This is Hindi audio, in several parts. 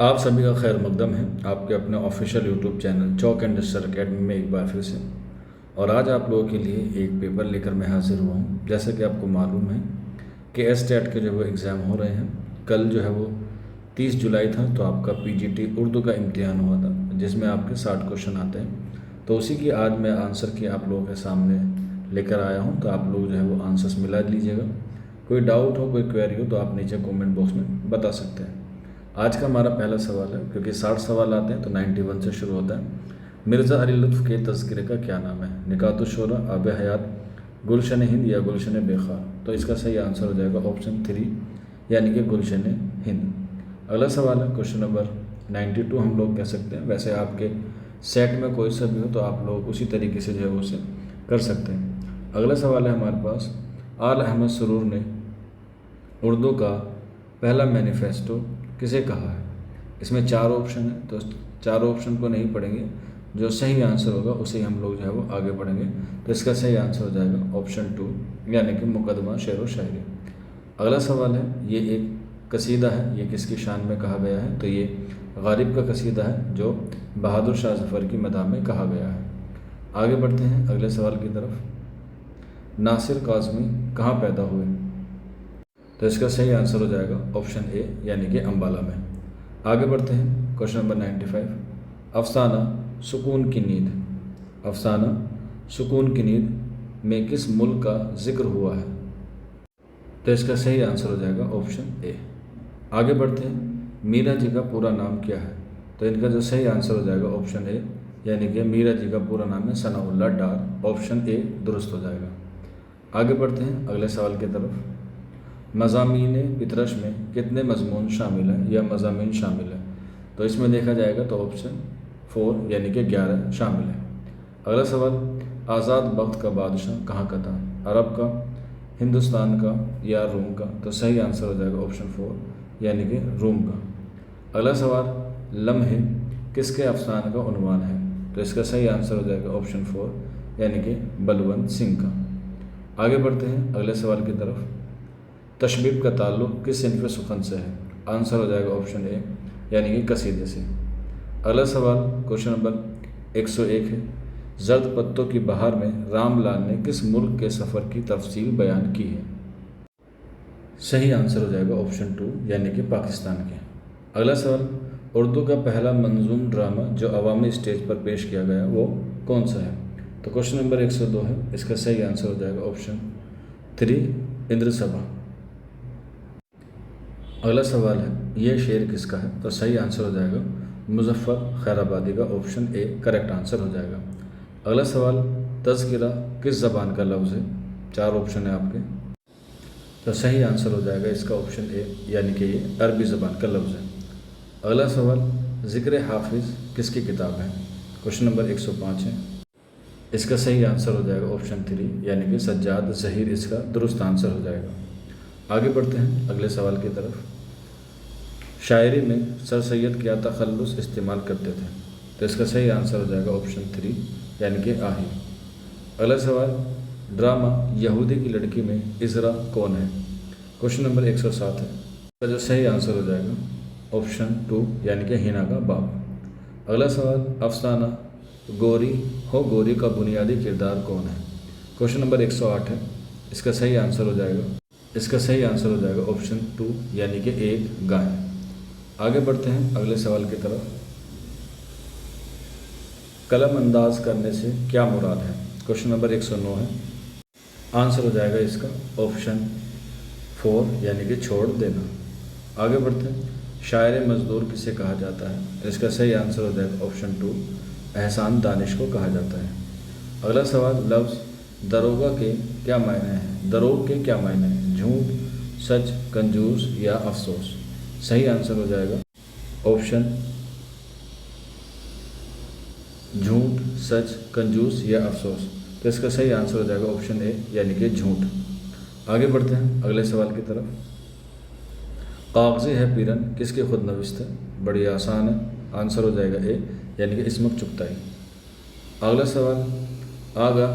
आप सभी का खैर मकदम है आपके अपने official YouTube channel chalk and duster academy में एक बार फिर से। और आज आप लोगों के लिए एक पेपर लेकर मैं हाजिर हुआ हूँ। जैसा कि आपको मालूम है कि एसटेट के जो वो एग्ज़ाम हो रहे हैं, कल जो है वो 30 जुलाई था, तो आपका पीजीटी उर्दू का इम्तिहान हुआ था जिसमें आपके 60 क्वेश्चन आते हैं। तो उसी की आज मैं आंसर की आप लोगों के सामने लेकर आया हूँ, तो आप लोग जो है वो आंसर्स मिला लीजिएगा। कोई डाउट हो, कोई क्वेरी हो तो आप नीचे कमेंट बॉक्स में बता सकते हैं। आज का हमारा पहला सवाल है, क्योंकि 60 सवाल आते हैं तो 91 से शुरू होता है। मिर्ज़ा अली लुत्फ़ के तज़किरे का क्या नाम है? निकातुश्शोरा, आब हयात, गुलशन हिंद या गुलशन बेखार? तो इसका सही आंसर हो जाएगा ऑप्शन 3 यानी कि गुलशन हिंद। अगला सवाल है क्वेश्चन नंबर 92 हम लोग कह सकते हैं। वैसे आपके सेट में कोई सा भी हो तो आप लोग उसी तरीके से जो है वो उसे कर सकते हैं। अगला सवाल है हमारे पास, आल अहमद सरूर ने उर्दू का पहला मैनिफेस्टो किसे कहा है? इसमें 4 ऑप्शन है, तो 4 ऑप्शन को नहीं पढ़ेंगे, जो सही आंसर होगा उसे हम लोग जो है वो आगे बढ़ेंगे। तो इसका सही आंसर हो जाएगा ऑप्शन 2 यानी कि मुकदमा शेर व शायरी। अगला सवाल है, ये एक कसीदा है, ये किसकी शान में कहा गया है? तो ये गालिब का कसीदा है जो बहादुर शाह जफ़र की मदाह में कहा गया है। आगे बढ़ते हैं अगले सवाल की तरफ। नासिर काज़मी कहाँ पैदा हुए? तो इसका सही आंसर हो जाएगा ऑप्शन ए यानी कि अम्बाला में। आगे बढ़ते हैं क्वेश्चन नंबर 95। अफसाना सुकून की नींद, अफसाना सुकून की नींद में किस मुल्क का जिक्र हुआ है? तो इसका सही आंसर हो जाएगा ऑप्शन ए। आगे बढ़ते हैं, मीरा जी का पूरा नाम क्या है? तो इनका जो सही आंसर हो जाएगा ऑप्शन ए यानी कि मीरा जी का पूरा नाम है सनाउल्लाह डार। ऑप्शन ए दुरुस्त हो जाएगा। आगे बढ़ते हैं अगले सवाल की तरफ। मज़ामीन पितरश में कितने मज़मून शामिल हैं या मज़ामीन शामिल हैं? तो इसमें देखा जाएगा तो ऑप्शन 4 यानी कि 11 शामिल है। अगला सवाल, आज़ाद बख्त का बादशाह कहाँ का था? अरब का, हिंदुस्तान का या रूम का? तो सही आंसर हो जाएगा ऑप्शन 4 यानी कि रूम का। अगला सवाल, लम्हे किसके अफसाने का उन्वान है? तो इसका सही आंसर हो जाएगा ऑप्शन 4 यानी कि बलवंत सिंह का। आगे बढ़ते हैं अगले सवाल की तरफ। तशबीब का ताल्लुक़ किस सिन्फ़ सुखन से है? आंसर हो जाएगा ऑप्शन ए यानी कि कसीदे से। अगला सवाल क्वेश्चन नंबर 101 है, जर्द पत्तों की बहार में रामलाल ने किस मुल्क के सफ़र की तफसील बयान की है? सही आंसर हो जाएगा ऑप्शन 2 यानी कि पाकिस्तान के। अगला सवाल, उर्दू का पहला मंजूम ड्रामा जो अवामी स्टेज पर पेश किया गया वो कौन सा है? तो क्वेश्चन नंबर 102 है, इसका सही आंसर हो जाएगा ऑप्शन 3 इंद्र सभा। अगला सवाल है, यह शेर किसका है? तो सही आंसर हो जाएगा मुज़फ़्फ़र खैराबादी का। ऑप्शन ए करेक्ट आंसर हो जाएगा। अगला सवाल, तज़किरा किस ज़बान का लफ्ज़ है? 4 ऑप्शन है आपके, तो सही आंसर हो जाएगा इसका ऑप्शन ए यानी कि ये अरबी ज़बान का लफ्ज़ है। अगला सवाल, ज़िक्र हाफिज़ किसकी किताब है? क्वेश्चन नंबर 105 है, इसका सही आंसर हो जाएगा ऑप्शन 3 यानी कि सज्जाद ज़हीर इसका दुरुस्त आंसर हो जाएगा। आगे बढ़ते हैं अगले सवाल की तरफ। शायरी में सर सैयद क्या तखल्लुस इस्तेमाल करते थे? तो इसका सही आंसर हो जाएगा ऑप्शन 3 यानी कि आही। अगला सवाल, ड्रामा यहूदी की लड़की में इज़रा कौन है? क्वेश्चन नंबर 107 है, इसका जो सही आंसर हो जाएगा ऑप्शन 2 यानी कि हिना का बाप। अगला सवाल, अफसाना गोरी हो गोरी का बुनियादी किरदार कौन है? क्वेश्चन नंबर 108 है, इसका सही आंसर हो जाएगा ऑप्शन 2 यानी कि एक गाय। आगे बढ़ते हैं अगले सवाल की तरफ। कलम अंदाज करने से क्या मुराद है? क्वेश्चन नंबर 109 है, आंसर हो जाएगा इसका ऑप्शन 4 यानी कि छोड़ देना। आगे बढ़ते हैं, शायर मज़दूर किसे कहा जाता है? इसका सही आंसर हो जाएगा ऑप्शन 2 एहसान दानिश को कहा जाता है। अगला सवाल, लफ्ज़ दरोगा के क्या मायने हैं? दरोग के क्या मायने हैं? झूठ, सच, कंजूस या अफसोस? सही आंसर हो जाएगा ऑप्शन झूठ, सच, कंजूस या अफसोस। तो इसका सही आंसर हो जाएगा ऑप्शन ए यानी कि झूठ। आगे बढ़ते हैं अगले सवाल की तरफ। कागज़ी है पीरन किसके खुद नविश्त है? बड़ी आसान है, आंसर हो जाएगा ए यानी कि इसमत चुगताई। अगला सवाल, आगा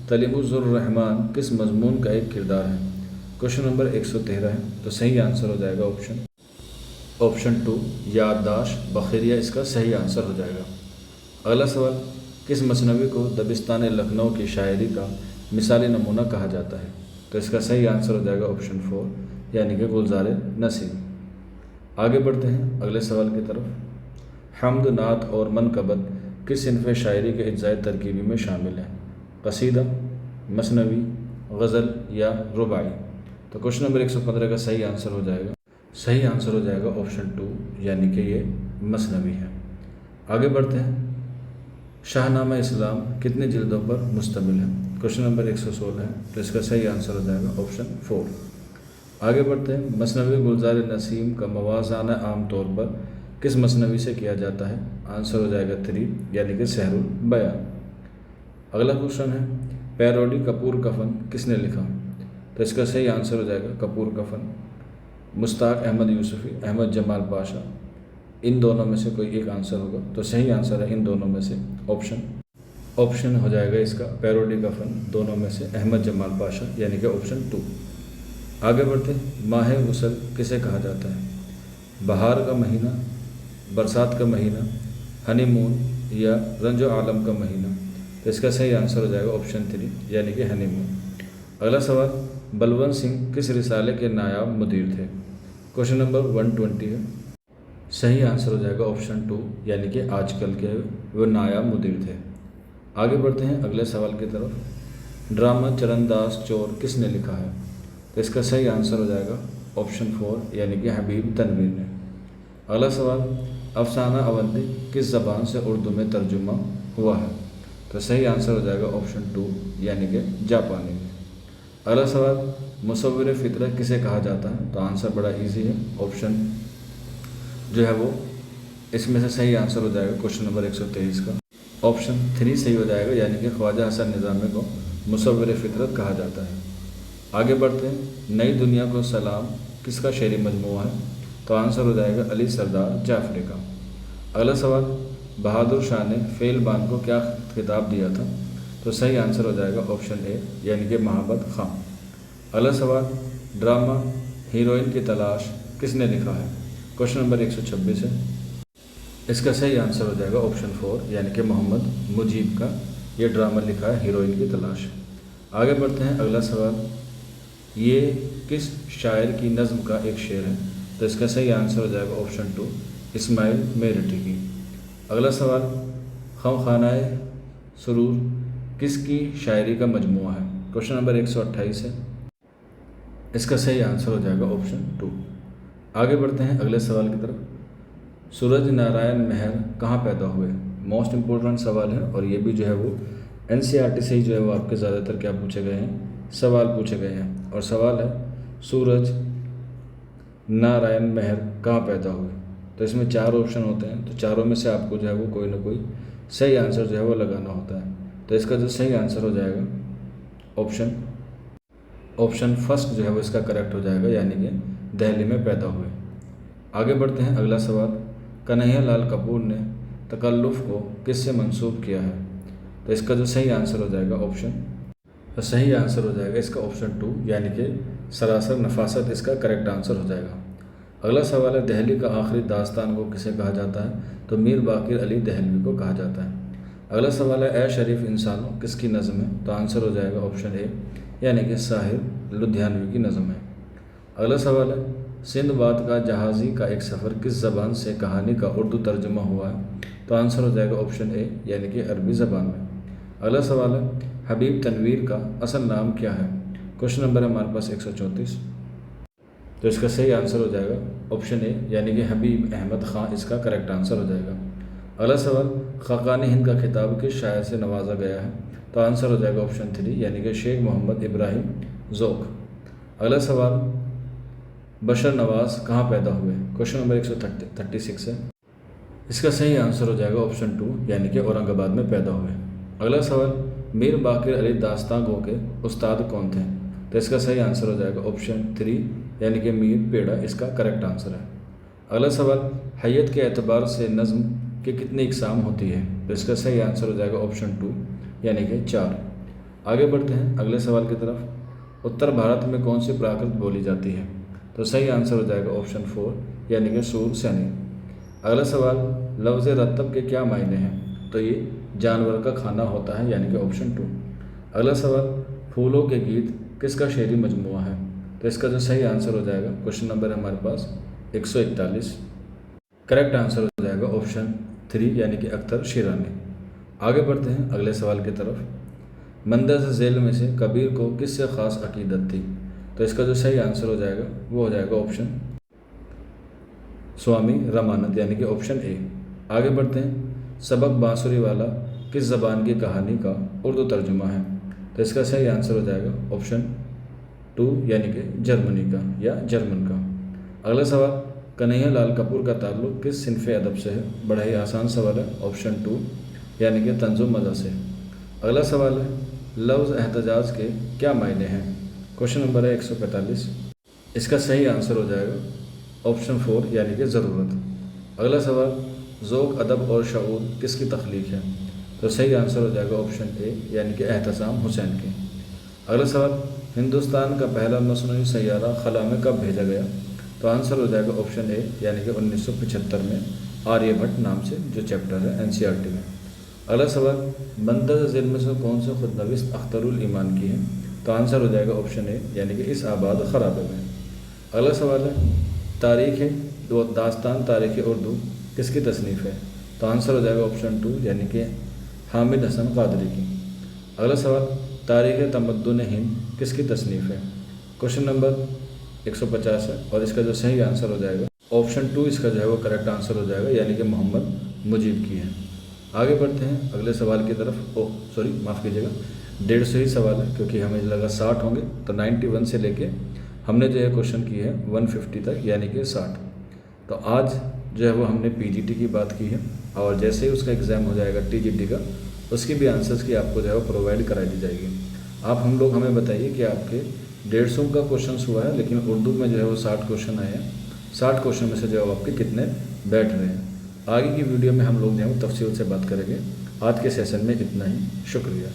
तलीमुज़ुर रहमान किस मजमून का एक किरदार है? क्वेश्चन नंबर 113 है, तो सही आंसर हो जाएगा ऑप्शन ऑप्शन 2 याददाश्त बखरिया इसका सही आंसर हो जाएगा। अगला सवाल, किस मसनवी को दबिस्तान लखनऊ की शायरी का मिसाली नमूना कहा जाता है? तो इसका सही आंसर हो जाएगा ऑप्शन 4 यानी कि गुलजार नसीम। आगे बढ़ते हैं अगले सवाल की तरफ। हम्द, नात और मनकबत किस सिनफ़ शायरी के इज्ज़ाए तरकीबी में शामिल है? कसीदा, मसनवी, गज़ल या रुबाई? तो क्वेश्चन नंबर 115 का सही आंसर हो जाएगा ऑप्शन 2 यानी कि ये मसनवी है। आगे बढ़ते हैं, शाहनामा इस्लाम कितने जिल्दों पर मुश्तमिल है? क्वेश्चन नंबर 116 है, तो इसका सही आंसर हो जाएगा ऑप्शन 4। आगे बढ़ते हैं, मसनवी गुलजार नसीम का मवाज़ाना आम तौर पर किस मसनवी से किया जाता है? आंसर हो जाएगा 3 यानी कि सहरुल बयान। अगला क्वेश्चन है, पैरोडी कपूर कफन किसने लिखा? तो इसका सही आंसर हो जाएगा कपूर कफन, मुश्ताक अहमद यूसुफ़ी, अहमद जमाल पाशा, इन दोनों में से कोई एक आंसर होगा। तो सही आंसर है इन दोनों में से ऑप्शन हो जाएगा इसका पैरोडी कफन, दोनों में से अहमद जमाल पाशा यानी कि ऑप्शन 2। आगे बढ़ते, माह गुसल किसे कहा जाता है? बहार का महीना, बरसात का महीना, हनीमून या रंजो आलम का महीना? तो इसका सही आंसर हो जाएगा ऑप्शन 3 यानी कि हनीमून। अगला सवाल, बलवंत सिंह किस रिसाले के नायाब मुदीर थे? क्वेश्चन नंबर 120 है, सही आंसर हो जाएगा ऑप्शन 2 यानी कि आजकल के वो नायाब मुदीर थे। आगे बढ़ते हैं अगले सवाल की तरफ। ड्रामा चरणदास चोर किसने लिखा है? तो इसका सही आंसर हो जाएगा ऑप्शन 4 यानी कि हबीब तनवीर ने। अगला सवाल, अफसाना अवंती किस ज़बान से उर्दू में तर्जुमा हुआ है? तो सही आंसर हो जाएगा ऑप्शन 2 यानी कि जापानी में। अगला सवाल, मुसव्विर फ़ितरत किसे कहा जाता है? तो आंसर बड़ा इजी है, ऑप्शन जो है वो इसमें से सही आंसर हो जाएगा क्वेश्चन नंबर 123 का ऑप्शन 3 सही हो जाएगा यानी कि ख्वाजा हसन निज़ामी को मुसव्विर फ़ितरत कहा जाता है। आगे बढ़ते हैं, नई दुनिया को सलाम किसका शेरी मजमूआ है? तो आंसर हो जाएगा अली सरदार जाफरी का। अगला सवाल, बहादुर शाह ने फेलबान को क्या खिताब दिया था? तो सही आंसर हो जाएगा ऑप्शन ए यानी कि महाबत खां। अगला सवाल, ड्रामा हीरोइन की तलाश किसने लिखा है? क्वेश्चन नंबर 126 है, इसका सही आंसर हो जाएगा ऑप्शन 4 यानी कि मोहम्मद मुजीब का ये ड्रामा लिखा है हीरोइन की तलाश। आगे बढ़ते हैं अगला सवाल, ये किस शायर की नज़्म का एक शेर है? तो इसका सही आंसर हो जाएगा ऑप्शन 2 इस्माइल मेरठी की। अगला सवाल, खमखानाए सुरूर किसकी शायरी का मजमूआ है? क्वेश्चन नंबर 128 है, इसका सही आंसर हो जाएगा ऑप्शन 2। आगे बढ़ते हैं अगले सवाल की तरफ। सूरज नारायण मेहर कहाँ पैदा हुए? मोस्ट इम्पोर्टेंट सवाल है और ये भी जो है वो NCERT से ही जो है वो आपके ज़्यादातर क्या पूछे गए हैं, सवाल पूछे गए हैं। और सवाल है, सूरज नारायण मेहर कहाँ पैदा हुए? तो इसमें 4 ऑप्शन होते हैं, तो चारों में से आपको जो है वो कोई ना कोई सही आंसर जो है वो लगाना होता है। तो इसका जो सही आंसर हो जाएगा ऑप्शन फर्स्ट जो है वो इसका करेक्ट हो जाएगा यानी कि दिल्ली में पैदा हुए। आगे बढ़ते हैं अगला सवाल, कन्हैया लाल कपूर ने तकल्लुफ़ को किससे मंसूब किया है? तो इसका जो सही आंसर हो जाएगा सही आंसर हो जाएगा इसका ऑप्शन 2 यानी कि सरासर नफासत इसका करेक्ट आंसर हो जाएगा। अगला सवाल है, दिल्ली का आखिरी दास्तान को किसे कहा जाता है? तो मीर बाकिर अली दहलवी को कहा जाता है। अगला सवाल है, ए शरीफ इंसानों किसकी नज़म है? तो आंसर हो जाएगा ऑप्शन ए यानी कि साहिर लुधियानवी की नज़म है। अगला सवाल है, सिंदबाद का जहाज़ी का एक सफ़र किस ज़बान से कहानी का उर्दू तर्जुमा हुआ है? तो आंसर हो जाएगा ऑप्शन ए यानी कि अरबी ज़बान में। अगला सवाल है, हबीब तनवीर का असल नाम क्या है? क्वेश्चन नंबर है हमारे पास 134, तो इसका सही आंसर हो जाएगा ऑप्शन ए यानी कि हबीब अहमद ख़ां इसका करेक्ट आंसर हो जाएगा। अगला सवाल, ख़ाक़ान हिंद का खिताब किस शायर से नवाजा गया है? तो आंसर हो जाएगा ऑप्शन 3 यानी कि शेख मोहम्मद इब्राहिम ज़ोक। अगला सवाल, बशर नवाज़ कहाँ पैदा हुए? क्वेश्चन नंबर 136 है, इसका सही आंसर हो जाएगा ऑप्शन 2 यानी कि औरंगाबाद में पैदा हुए। अगला सवाल, मीर बाकिर अली दास्तां गो के उस्ताद कौन थे? तो इसका सही आंसर हो जाएगा ऑप्शन 3 यानी कि मीर पेड़ा इसका करेक्ट आंसर है। अगला सवाल, हैयत के एतबार से नज़्म के कितनी इकसाम होती है? तो इसका सही आंसर हो जाएगा ऑप्शन 2 यानी कि 4। आगे बढ़ते हैं अगले सवाल की तरफ। उत्तर भारत में कौन सी प्राकृत बोली जाती है? तो सही आंसर हो जाएगा ऑप्शन 4 यानी कि सूर सैनिक। अगला सवाल, लफ्ज़ रत्तब के क्या मायने हैं? तो ये जानवर का खाना होता है, यानी कि ऑप्शन 2। अगला सवाल, फूलों के गीत किसका शेरी मजमुआ है? तो इसका जो सही आंसर हो जाएगा, क्वेश्चन नंबर है हमारे पास 141। करेक्ट आंसर हो जाएगा ऑप्शन 3 यानी कि अख्तर शिरानी। आगे बढ़ते हैं अगले सवाल की तरफ। मंदस झेल में से कबीर को किससे ख़ास अकीदत थी? तो इसका जो सही आंसर हो जाएगा वो हो जाएगा ऑप्शन स्वामी रामानंद यानी कि ऑप्शन ए। आगे बढ़ते हैं, सबक बांसुरी वाला किस ज़बान की कहानी का उर्दू तर्जुमा है? तो इसका सही आंसर हो जाएगा ऑप्शन 2 यानी कि जर्मनी का या जर्मन का। अगला सवाल, कन्हैया लाल कपूर का ताल्लुक़ किस सिनफ़ अदब से है? बड़ा ही आसान सवाल है, ऑप्शन 2 यानी कि तंज़ुम मज़ा से। अगला सवाल है, लफ्ज़ एहतजाज के क्या मायने हैं? क्वेश्चन नंबर है 145। इसका सही आंसर हो जाएगा ऑप्शन 4 यानी कि ज़रूरत। अगला सवाल, ज़ौक़ अदब और शऊर किसकी तख्लीक है? तो सही आंसर हो जाएगा ऑप्शन ए यानी कि एहतसाम हुसैन की। अगला सवाल, हिंदुस्तान का पहला मसनूई सैयारा खला में कब भेजा गया? तो आंसर हो जाएगा ऑप्शन ए यानी कि 1975 में आर्यभट्ट नाम से जो चैप्टर है एनसीईआरटी में। अगला सवाल, मंदस झेल में से कौन से खुदनविस्त अख्तरुल ईमान की है? तो आंसर हो जाएगा ऑप्शन ए यानी कि इस आबाद खराबे में। अगला सवाल है, तारीख़ दास्तान तारीख़ उर्दू किसकी तसनीफ़ है? तो आंसर हो जाएगा ऑप्शन 2 यानी कि हामिद हसन कादरी की। अगला सवाल, तारीख़ तमद्दुन हिंद किसकी तसनीफ़ है? क्वेश्चन नंबर 150 है और इसका जो सही आंसर हो जाएगा ऑप्शन 2 इसका जो है वो करेक्ट आंसर हो जाएगा यानी कि मोहम्मद मुजीब की है। आगे बढ़ते हैं अगले सवाल की तरफ। माफ़ कीजिएगा, 150 ही सवाल है क्योंकि हमें लगा 60 होंगे, तो 91 से लेके हमने जो है क्वेश्चन की है 150 तक यानी कि 60। तो आज जो है वो हमने पीजीटी की बात की है और जैसे ही उसका एग्ज़ाम हो जाएगा टीजीटी का, उसकी भी आंसर्स की आपको जो है वो प्रोवाइड कराई दी जाएगी। आप हम लोग हमें बताइए कि आपके 150 का क्वेश्चन हुआ है लेकिन उर्दू में जो है वो 60 क्वेश्चन आए हैं। 60 क्वेश्चन में से जो है आपके कितने बैठ रहे हैं? आगे की वीडियो में हम लोग जो है तफसील से बात करेंगे। आज के सेशन में इतना ही, शुक्रिया।